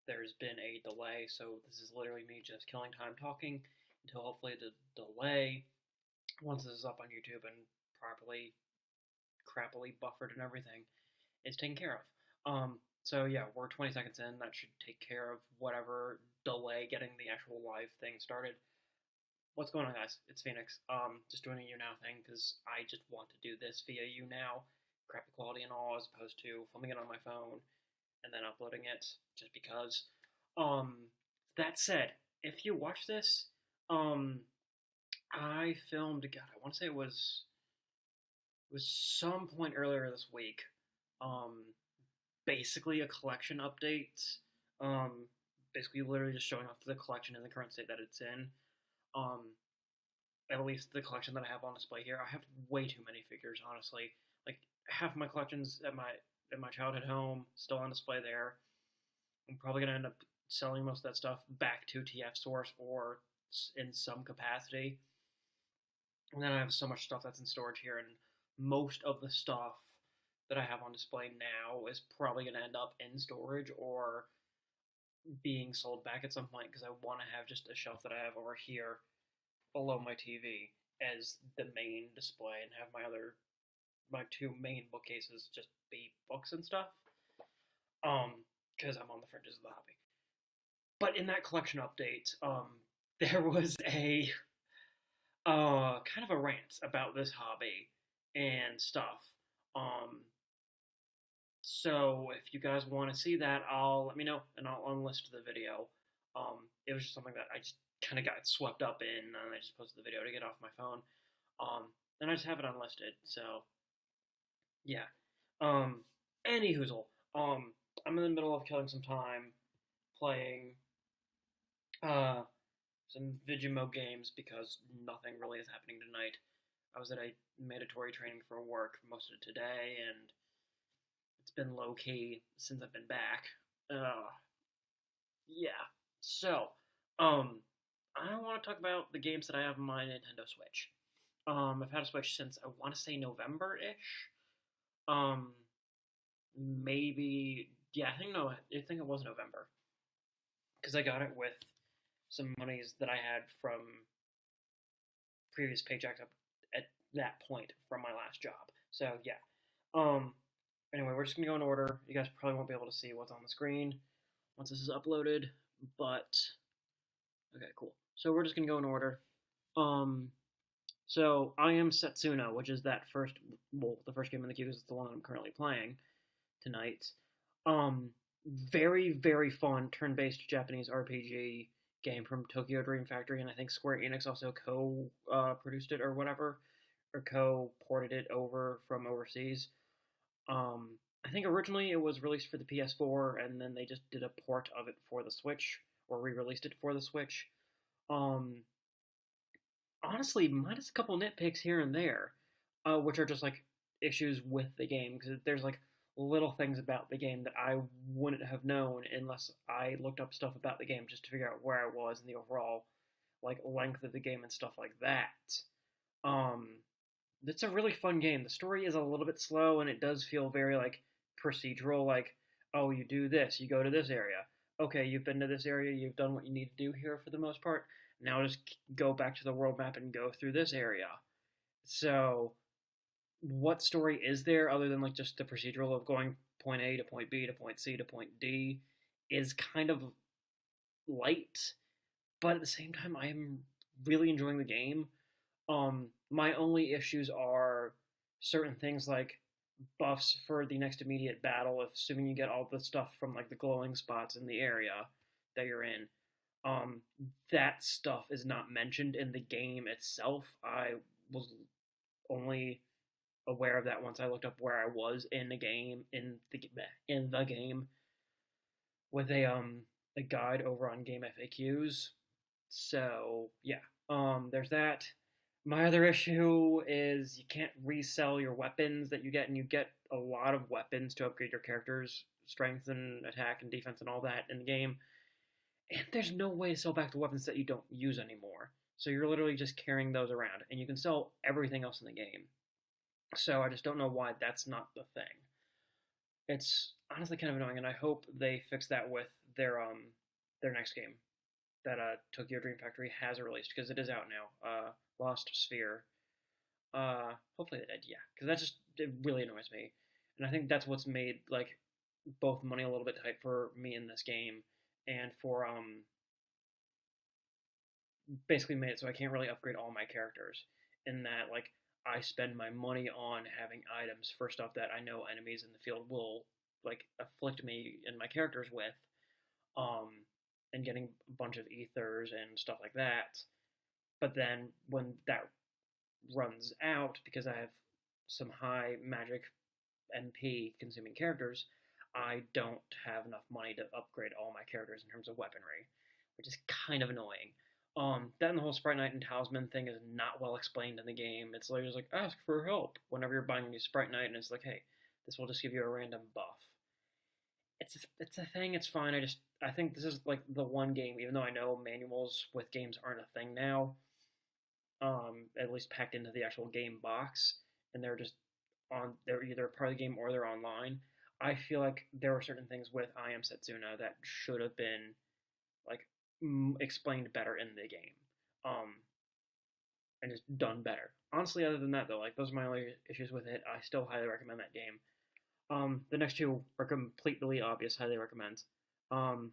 There's been a delay, so this is literally me just killing time talking until hopefully the delay, once this is up on YouTube and properly, crappily buffered and everything, is taken care of. So yeah, we're 20 seconds in. That should take care of whatever delay getting the actual live thing started. What's going on, guys? It's Phoenix. Just doing a you now thing because I just want to do this via you now, crappy quality and all, as opposed to filming it on my phone and then uploading it just because. Um, that said, if you watch this, um, I filmed. God, I want to say it was some point earlier this week. Um, basically a collection update. Um, basically, literally just showing off the collection in the current state that it's in. Um, at least the collection that I have on display here. I have way too many figures, honestly. Like half of my collections at my childhood home still on display there. I'm probably gonna end up selling most of that stuff back to TF Source or in some capacity. And then I have so much stuff that's in storage here, and most of the stuff that I have on display now is probably going to end up in storage or being sold back at some point because I want to have just a shelf that I have over here below my TV as the main display and have my two main bookcases just be books and stuff. Because I'm on the fringes of the hobby. But in that collection update, there was a kind of a rant about this hobby and stuff. Um, so if you guys want to see that, let me know and I'll unlist the video. It was just something that I just kind of got swept up in, and I just posted the video to get off my phone. And I just have it unlisted. So yeah. Um, Anyhoozle. I'm in the middle of killing some time playing uh some Vigimo games because nothing really is happening tonight. I was at a mandatory training for work most of today, and it's been low key since I've been back. Uh, yeah. So, I want to talk about the games that I have on my Nintendo Switch. I've had a Switch since I want to say November ish. Um, Maybe yeah. I think no. I think it was November because I got it with some monies that I had from previous paychecks up at that point from my last job. So yeah. Um, Anyway, we're just gonna go in order. You guys probably won't be able to see what's on the screen once this is uploaded, but okay, cool. So we're just gonna go in order. Um, so I am Setsuna, which is that the first game in the queue because it's the one that I'm currently playing tonight. Um, Very, very fun turn-based Japanese RPG game from Tokyo Dream Factory, and I think Square Enix also co-produced it or whatever, or co-ported it over from overseas. I think originally it was released for the PS4, and then they just did a port of it for the Switch, or re-released it for the Switch. Um, Honestly, minus a couple nitpicks here and there, which are just like issues with the game because there's like little things about the game that I wouldn't have known unless I looked up stuff about the game just to figure out where I was in the overall like length of the game and stuff like that. Um, it's a really fun game. The story is a little bit slow and it does feel very like procedural. Like, oh, you do this, you go to this area. Okay, you've been to this area, you've done what you need to do here for the most part. Now just go back to the world map and go through this area. So, what story is there other than like just the procedural of going point A to point B to point C to point D is kind of light, but at the same time I am really enjoying the game. My only issues are certain things like buffs for the next immediate battle, assuming you get all the stuff from like the glowing spots in the area that you're in. Um, that stuff is not mentioned in the game itself. I was only aware of that once I looked up where I was in the game in the game with a guide over on Game FAQs. So yeah, there's that. My other issue is you can't resell your weapons that you get, and you get a lot of weapons to upgrade your character's strength and attack and defense and all that in the game. And there's no way to sell back the weapons that you don't use anymore. So you're literally just carrying those around, and you can sell everything else in the game. So I just don't know why that's not the thing. It's honestly kind of annoying, and I hope they fix that with their next game that Tokyo Dream Factory has released, because it is out now. Lost Sphere. Hopefully they did, yeah, because that just it really annoys me, and I think that's what's made like both money a little bit tight for me in this game, and for basically made it so I can't really upgrade all my characters. In that, like, I spend my money on having items for stuff that I know enemies in the field will like afflict me and my characters with, um, and getting a bunch of ethers and stuff like that. But then when that runs out, because I have some high magic MP consuming characters, I don't have enough money to upgrade all my characters in terms of weaponry, which is kind of annoying. That and the whole Sprite Knight and Talisman thing is not well explained in the game. It's like, just like, ask for help whenever you're buying a new Sprite Knight, and it's like, hey, this will just give you a random buff. It's a thing. It's fine. I think this is like the one game, even though I know manuals with games aren't a thing now, at least packed into the actual game box, and they're either part of the game or they're online. I feel like there were certain things with I Am Setsuna that should have been like explained better in the game, um, and just done better. Honestly, other than that though, like those are my only issues with it. I still highly recommend that game. The next two are completely obvious. Highly recommend. Um,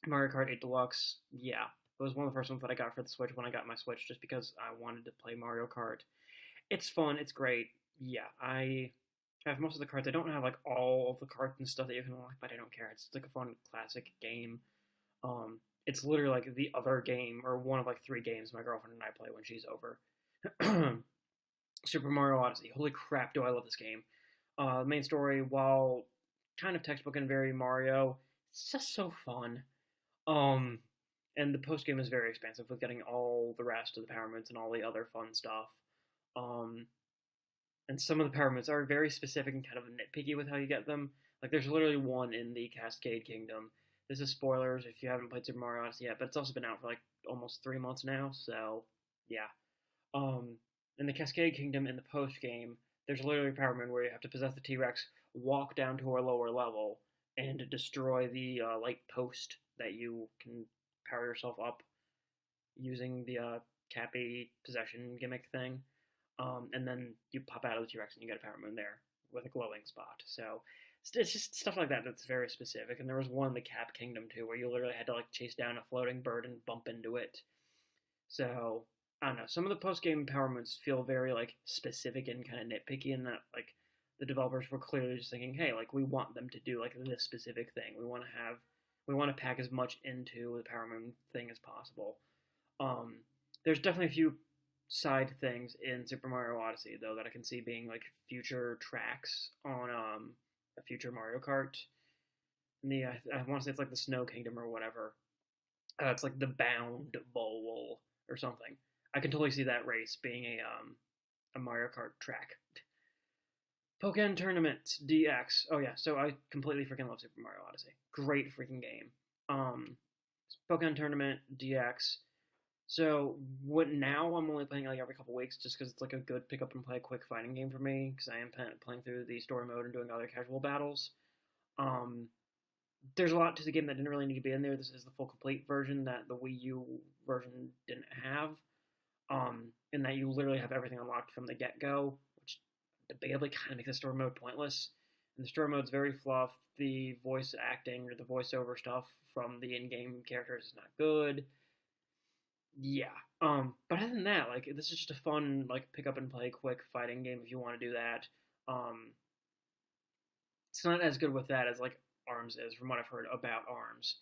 Mario Kart 8 Deluxe. Yeah, it was one of the first ones that I got for the Switch when I got my Switch, just because I wanted to play Mario Kart. It's fun. It's great. Yeah, I have most of the cards. I don't have like all of the cards and stuff that you can unlock, but I don't care. It's like a fun classic game. It's literally like the other game, or one of like three games my girlfriend and I play when she's over. Super Mario Odyssey. Holy crap, do I love this game. The main story, while kind of textbook and very Mario, it's just so fun. Um, and the post game is very expansive with getting all the rest of the power moves and all the other fun stuff. Um, and some of the power moves are very specific and kind of nitpicky with how you get them. Like there's literally one in the Cascade Kingdom. This is spoilers if you haven't played Super Mario Odyssey yet, but it's also been out for like almost 3 months now, so yeah. Um, in the Cascade Kingdom in the post game, there's literally a power move where you have to possess the T-Rex, walk down to a lower level, and destroy the light post that you can power yourself up using the Cappy possession gimmick thing. And then you pop out of the T-Rex and you get a power moon there with a glowing spot. So it's just stuff like that that's very specific. And there was one in the Cap Kingdom too, where you literally had to like chase down a floating bird and bump into it. So I don't know. Some of the post game power moves feel very like specific and kind of nitpicky, in that like the developers were clearly just thinking, hey, like we want them to do like this specific thing. We want to pack as much into the power moon thing as possible. Um, there's definitely a few side things in Super Mario Odyssey though that I can see being like future tracks on a future Mario Kart. And I want to say it's like the Snow Kingdom or whatever. It's like the Bound Bowl or something. I can totally see that race being a Mario Kart track. Pokken Tournament DX. Oh yeah, so I completely freaking love Super Mario Odyssey. Great freaking game. Pokken Tournament DX. So what now? I'm only playing like every couple weeks, just because it's like a good pick up and play quick fighting game for me. Because I am playing through the story mode and doing other casual battles. There's a lot to the game that didn't really need to be in there. This is the full complete version that the Wii U version didn't have. In that you literally have everything unlocked from the get-go, which debatably kind of makes the story mode pointless. And the story mode's very fluff. The voice acting or the voiceover stuff from the in-game characters is not good. Yeah. But other than that, like this is just a fun like pick up and play quick fighting game if you want to do that. It's not as good with that as like ARMS is, from what I've heard about ARMS.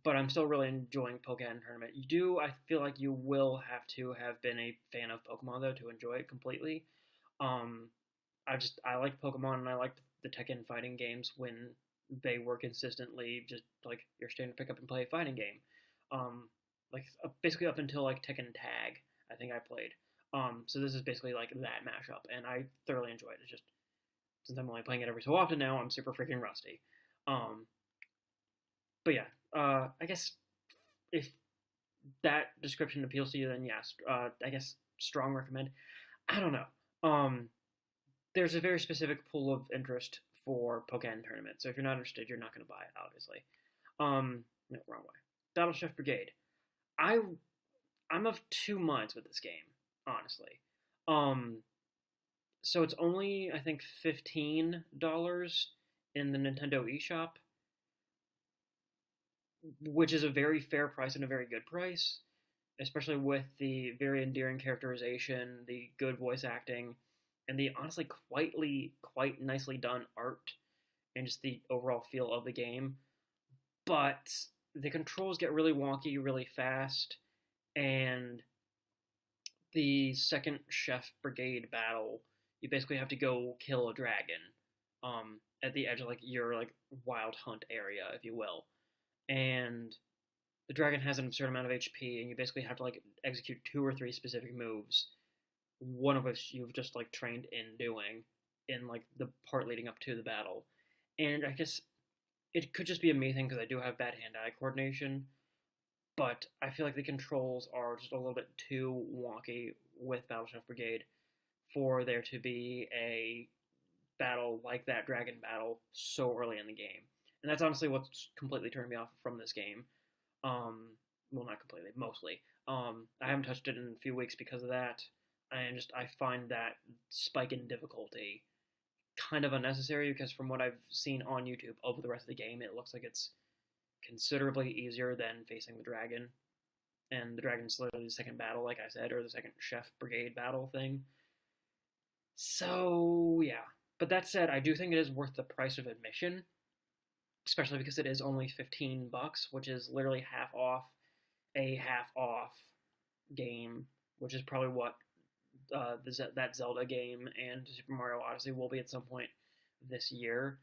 But I'm still really enjoying Pokken Tournament. I feel like you will have to have been a fan of Pokemon though to enjoy it completely. I like Pokemon, and I like the Tekken fighting games when they were consistently just like your standard pick up and play fighting game. Basically up until like Tekken Tag, I think I played. So this is basically like that mashup, and I thoroughly enjoy it. It's just, since I'm only playing it every so often now, I'm super freaking rusty. But yeah, I guess if that description appeals to you, then yes, I guess strong recommend. I don't know. There's a very specific pool of interest for Pokken tournament. So if you're not interested, you're not going to buy it, obviously. No, wrong way. Battle Chef Brigade. I'm of two minds with this game, honestly. So it's only, I think, $15 in the Nintendo eShop, which is a very fair price and a very good price, especially with the very endearing characterization, the good voice acting, and the honestly quite nicely done art and just the overall feel of the game. But the controls get really wonky really fast, and the second Chef Brigade battle, you basically have to go kill a dragon at the edge of your wild hunt area, if you will. And the dragon has an absurd amount of HP, and you basically have to execute 2 or 3 specific moves, one of which you've just trained in doing in the part leading up to the battle. And I guess it could just be a me thing because I do have bad hand-eye coordination, but I feel like the controls are just a little bit too wonky with Battle Chef Brigade for there to be a battle like that dragon battle so early in the game. And that's honestly what's completely turned me off from this game. Well, not completely, mostly. I haven't touched it in a few weeks because of that, and I find that spike in difficulty kind of unnecessary because from what I've seen on YouTube over the rest of the game, it looks like it's considerably easier than facing the dragon. And the dragon's literally the second battle, like I said, or the second Chef Brigade battle thing. So, yeah. But that said, I do think it is worth the price of admission, especially because it is only $15, which is literally half off a half off game, which is probably what that Zelda game and Super Mario Odyssey will be at some point this year.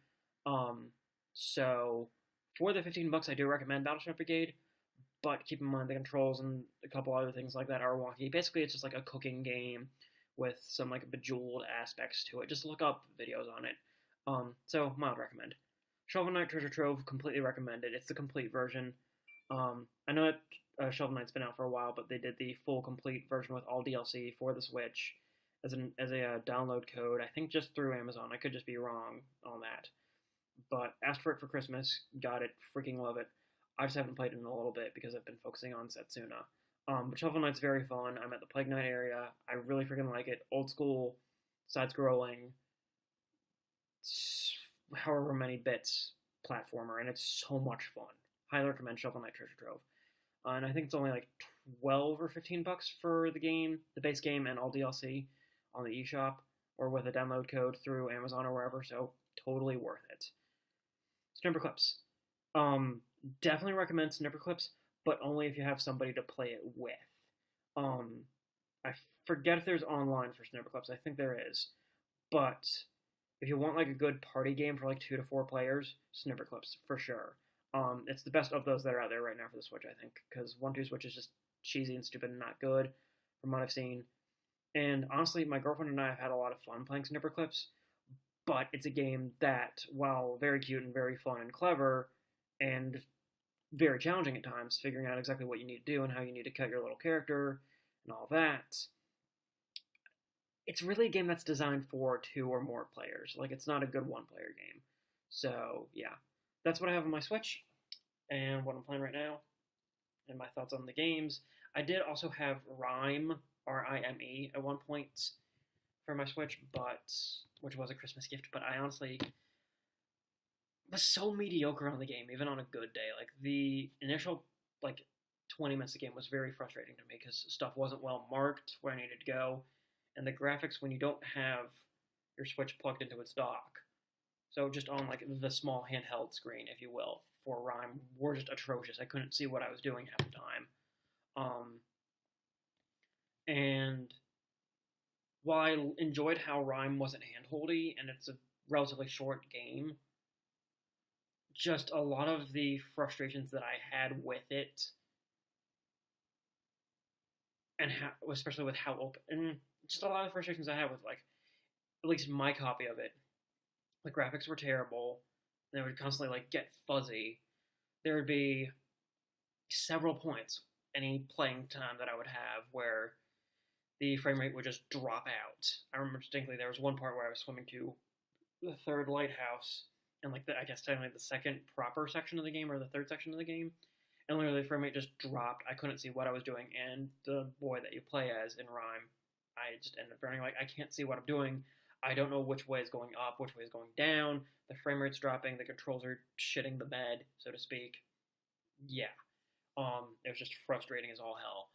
So for the $15, I do recommend Battle Chef Brigade, but keep in mind the controls and a couple other things like that are wonky. Basically, it's just like a cooking game with some bejeweled aspects to it. Just look up videos on it. So mild recommend. Shovel Knight Treasure Trove, completely recommended. It's the complete version. I know that Shovel Knight's been out for a while, but they did the full complete version with all DLC for the Switch as a download code. I think just through Amazon. I could just be wrong on that. But asked for it for Christmas, got it, freaking love it. I just haven't played it in a little bit because I've been focusing on Setsuna. But Shovel Knight's very fun. I'm at the Plague Knight area. I really freaking like it. Old school, side-scrolling, however many bits platformer, and it's so much fun. Highly recommend Shovel Knight Treasure Trove. And I think it's only 12 or $15 for the game, the base game, and all DLC on the eShop, or with a download code through Amazon or wherever, so totally worth it. SNipperclips. Definitely recommend SNipperclips, but only if you have somebody to play it with. I forget if there's online for SNipperclips. I think there is. But if you want a good party game for 2 to 4 players, SNipperclips for sure. It's the best of those that are out there right now for the Switch, I think, because 1-2 Switch is just cheesy and stupid and not good from what I've seen. And honestly, my girlfriend and I have had a lot of fun playing SNipperclips, but it's a game that, while very cute and very fun and clever, and very challenging at times, figuring out exactly what you need to do and how you need to cut your little character and all that, it's really a game that's designed for 2 or more players. It's not a good one-player game. So, yeah. That's what I have on my Switch, and what I'm playing right now, and my thoughts on the games. I did also have Rime, R-I-M-E, at one point for my Switch, which was a Christmas gift, but I honestly was so mediocre on the game, even on a good day. The initial, 20 minutes of the game was very frustrating to me, because stuff wasn't well marked where I needed to go, and the graphics, when you don't have your Switch plugged into its dock, so just on the small handheld screen, if you will, for Rime, were just atrocious. I couldn't see what I was doing half the time. And while I enjoyed how Rime wasn't handholdy, and it's a relatively short game, just a lot of the frustrations that I had with it, and especially with how open, and just a lot of frustrations I had with at least my copy of it. The graphics were terrible. They would constantly get fuzzy. There would be several points any playing time that I would have where the frame rate would just drop out. I remember distinctly there was one part where I was swimming to the third lighthouse, and like I guess technically the second proper section of the game or the third section of the game, and literally the frame rate just dropped. I couldn't see what I was doing, and the boy that you play as in Rime, I just ended up burning like I can't see what I'm doing. I don't know which way is going up, which way is going down. The frame rate's dropping. The controls are shitting the bed, so to speak. Yeah, it was just frustrating as all hell.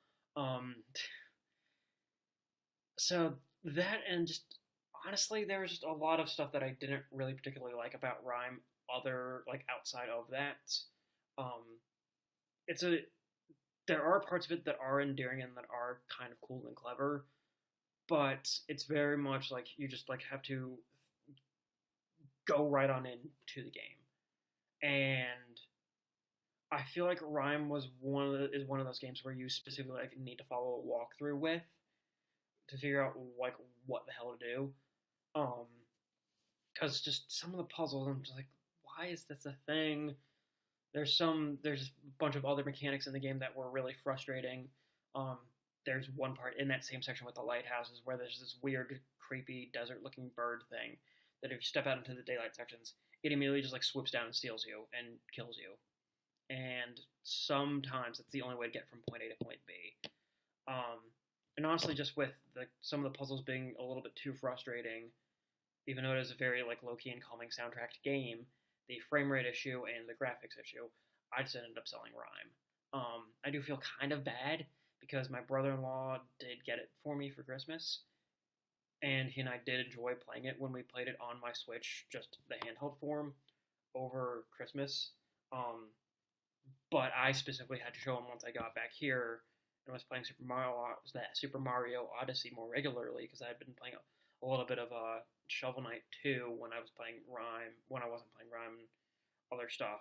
So that and just honestly, there was just a lot of stuff that I didn't really particularly like about Rime, other like outside of that. Um, it's a there are parts of it that are endearing and that are kind of cool and clever, but it's very much like you just like have to go right on into the game. And I feel like Rime was one of those games where you specifically like need to follow a walkthrough with to figure out like what the hell to do. Um, because just some of the puzzles, I'm just like, why is this a thing? There's a bunch of other mechanics in the game that were really frustrating. Um, there's one part in that same section with the lighthouses where there's this weird, creepy, desert-looking bird thing that if you step out into the daylight sections, it immediately just like swoops down and steals you and kills you. And sometimes it's the only way to get from point A to point B. Um, and honestly, just with some of the puzzles being a little bit too frustrating, even though it is a very like low-key and calming soundtracked game, the frame rate issue and the graphics issue, I just ended up selling Rime. I do feel kind of bad because my brother-in-law did get it for me for Christmas, and he and I did enjoy playing it when we played it on my Switch, just the handheld form, over Christmas. Um, but I specifically had to show him once I got back here and was playing Super Mario Odyssey more regularly because I had been playing a little bit of Shovel Knight 2 when I was playing Rime, when I wasn't playing Rime and other stuff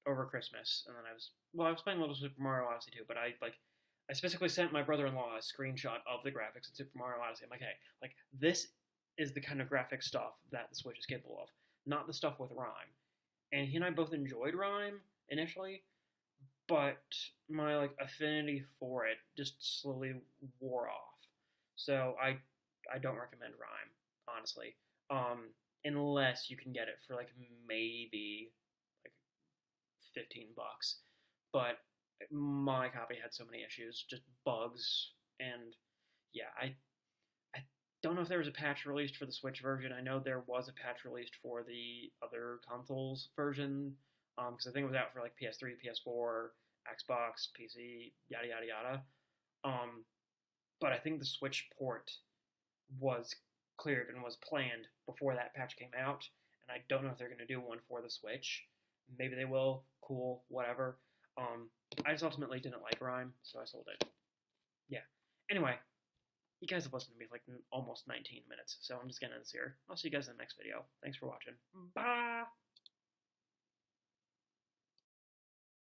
over Christmas. And then I was playing a little Super Mario Odyssey 2, but I specifically sent my brother-in-law a screenshot of the graphics in Super Mario Odyssey. I'm like, hey, like this is the kind of graphic stuff that the Switch is capable of, not the stuff with Rime. And he and I both enjoyed Rime initially, but my like affinity for it just slowly wore off. So I don't recommend Rime, honestly. Unless you can get it for like maybe like $15. But my copy had so many issues, just bugs, and yeah, I don't know if there was a patch released for the Switch version. I know there was a patch released for the other consoles version, because I think it was out for like PS3, PS4, Xbox, PC, yada yada yada. Um, but I think the Switch port was cleared and was planned before that patch came out, and I don't know if they're going to do one for the Switch. Maybe they will. Cool, whatever. I just ultimately didn't like Rime, so I sold it. Yeah. Anyway, you guys have listened to me for like almost 19 minutes, so I'm just going to end this here. I'll see you guys in the next video. Thanks for watching. Bye!